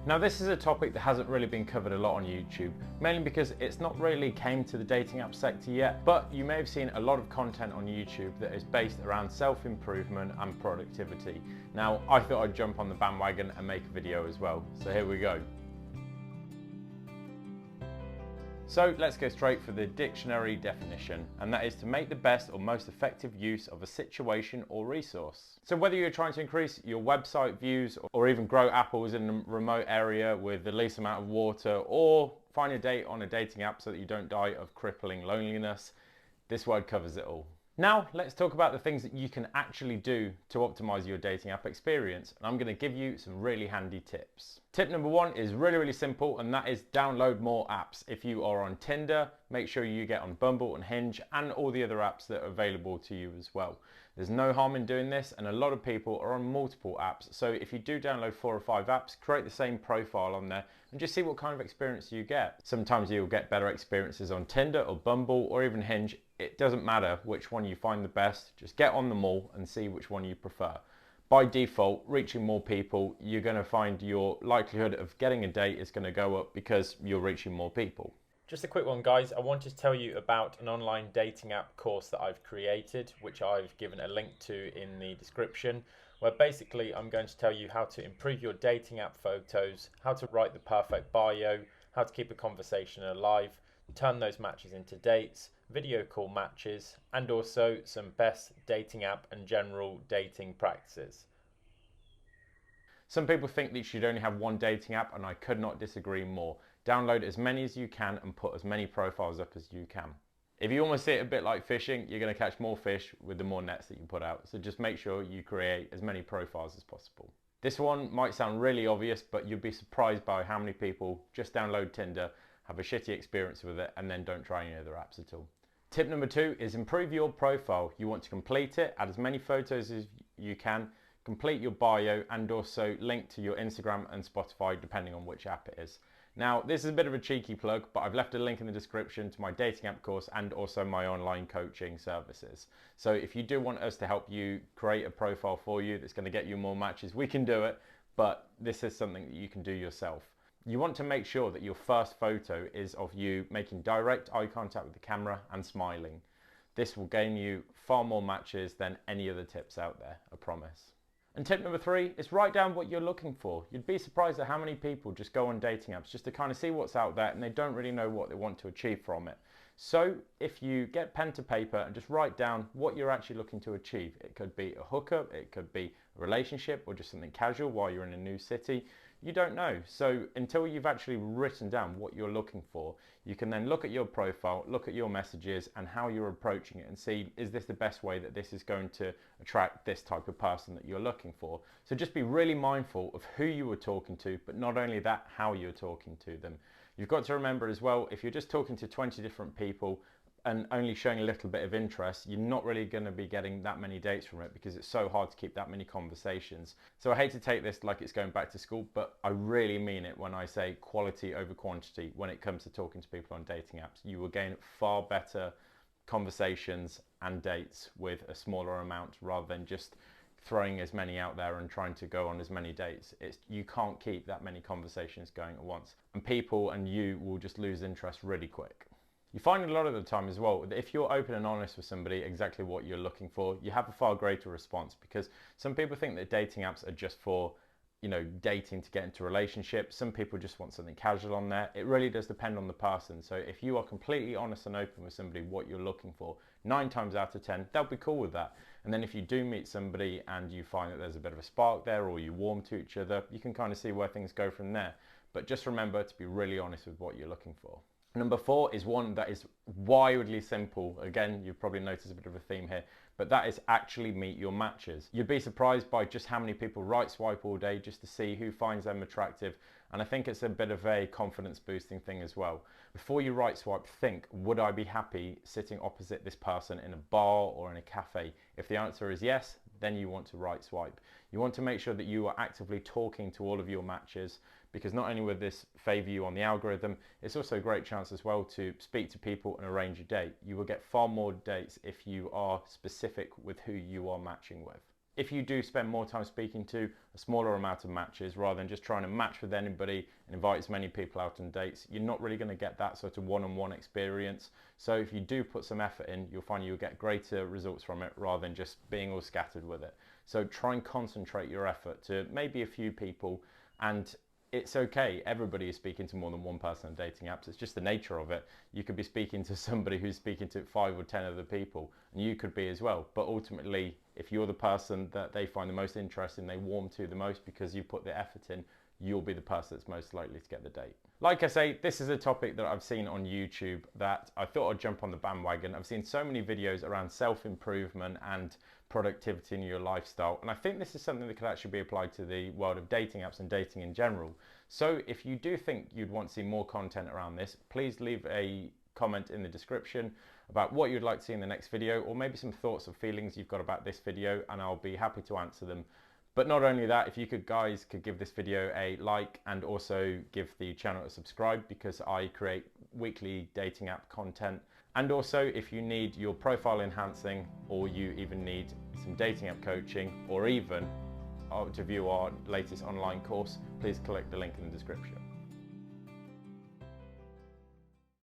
Now this is a topic that hasn't really been covered a lot on YouTube, mainly because it's not really came to the dating app sector yet, but you may have seen a lot of content on YouTube that is based around self-improvement and productivity. Now I thought I'd jump on the bandwagon and make a video as well, so here we go. So let's go straight for the dictionary definition, and that is to make the best or most effective use of a situation or resource. So whether you're trying to increase your website views or even grow apples in a remote area with the least amount of water, or find a date on a dating app so that you don't die of crippling loneliness, this word covers it all. Now let's talk about the things that you can actually do to optimize your dating app experience, and I'm going to give you some really handy tips. Tip number one is really simple, and that is download more apps. If you are on Tinder, make sure you get on Bumble and Hinge and all the other apps that are available to you as well. There's no harm in doing this, and a lot of people are on multiple apps, so if you do download 4 or 5 apps, create the same profile on there and just see what kind of experience you get. Sometimes you'll get better experiences on Tinder or Bumble or even Hinge. It doesn't matter which one you find the best, just get on them all and see which one you prefer. By default, reaching more people, you're going to find your likelihood of getting a date is going to go up because you're reaching more people. Just a quick one, guys. I wanted to tell you about an online dating app course that I've created, which I've given a link to in the description, where basically I'm going to tell you how to improve your dating app photos, how to write the perfect bio, how to keep a conversation alive, turn those matches into dates, video call matches, and also some best dating app and general dating practices. Some people think that you should only have one dating app, and I could not disagree more. Download as many as you can and put as many profiles up as you can. If you almost see it a bit like fishing, you're going to catch more fish with the more nets that you put out. So just make sure you create as many profiles as possible. This one might sound really obvious, but you'll be surprised by how many people just download Tinder, have a shitty experience with it, and then don't try any other apps at all. Tip number 2 is improve your profile. You want to complete it, add as many photos as you can, complete your bio, and also link to your Instagram and Spotify depending on which app it is. Now this is a bit of a cheeky plug, but I've left a link in the description to my dating app course and also my online coaching services. So if you do want us to help you create a profile for you that's going to get you more matches, we can do it, but this is something that you can do yourself. You want to make sure that your first photo is of you making direct eye contact with the camera and smiling. This will gain you far more matches than any other tips out there, I promise. And tip number 3 is write down what you're looking for. You'd be surprised at how many people just go on dating apps just to kind of see what's out there, and they don't really know what they want to achieve from it. So if you get pen to paper and just write down what you're actually looking to achieve, it could be a hookup, it could be a relationship, or just something casual while you're in a new city. You don't know. So until you've actually written down what you're looking for, you can then look at your profile, look at your messages and how you're approaching it and see, is this the best way that this is going to attract this type of person that you're looking for? So just be really mindful of who you were talking to, but not only that, how you're talking to them. You've got to remember as well, if you're just talking to 20 different people and only showing a little bit of interest, you're not really going to be getting that many dates from it because it's so hard to keep that many conversations. So I hate to take this like it's going back to school, but I really mean it when I say quality over quantity when it comes to talking to people on dating apps. You will gain far better conversations and dates with a smaller amount rather than just throwing as many out there and trying to go on as many dates. You can't keep that many conversations going at once, and people and you will just lose interest really quick. You find a lot of the time as well that if you're open and honest with somebody exactly what you're looking for, you have a far greater response, because some people think that dating apps are just for, dating to get into a relationship. Some people just want something casual on there. It really does depend on the person. So if you are completely honest and open with somebody what you're looking for, 9 times out of 10, they'll be cool with that. And then if you do meet somebody and you find that there's a bit of a spark there, or you warm to each other, you can kind of see where things go from there. But just remember to be really honest with what you're looking for. Number 4 is one that is wildly simple. Again, you've probably noticed a bit of a theme here, but that is actually meet your matches. You'd be surprised by just how many people right swipe all day just to see who finds them attractive. And I think it's a bit of a confidence boosting thing as well. Before you right swipe, think, would I be happy sitting opposite this person in a bar or in a cafe? If the answer is yes, then you want to right swipe. You want to make sure that you are actively talking to all of your matches, because not only will this favour you on the algorithm, it's also a great chance as well to speak to people and arrange a date. You will get far more dates if you are specific with who you are matching with. If you do spend more time speaking to a smaller amount of matches rather than just trying to match with anybody and invite as many people out on dates, you're not really going to get that sort of one-on-one experience. So if you do put some effort in, you'll find you'll get greater results from it rather than just being all scattered with it. So try and concentrate your effort to maybe a few people, and it's okay. Everybody is speaking to more than one person on dating apps. It's just the nature of it. You could be speaking to somebody who's speaking to 5 or 10 other people, and you could be as well. But ultimately, if you're the person that they find the most interesting, they warm to the most because you put the effort in, you'll be the person that's most likely to get the date. Like I say, this is a topic that I've seen on YouTube that I thought I'd jump on the bandwagon. I've seen so many videos around self-improvement and productivity in your lifestyle, and I think this is something that could actually be applied to the world of dating apps and dating in general. So if you do think you'd want to see more content around this, please leave a comment in the description about what you'd like to see in the next video, or maybe some thoughts or feelings you've got about this video, and I'll be happy to answer them. But not only that, if you guys could give this video a like and also give the channel a subscribe, because I create weekly dating app content. And also, if you need your profile enhancing, or you even need some dating app coaching, or even to view our latest online course, please click the link in the description.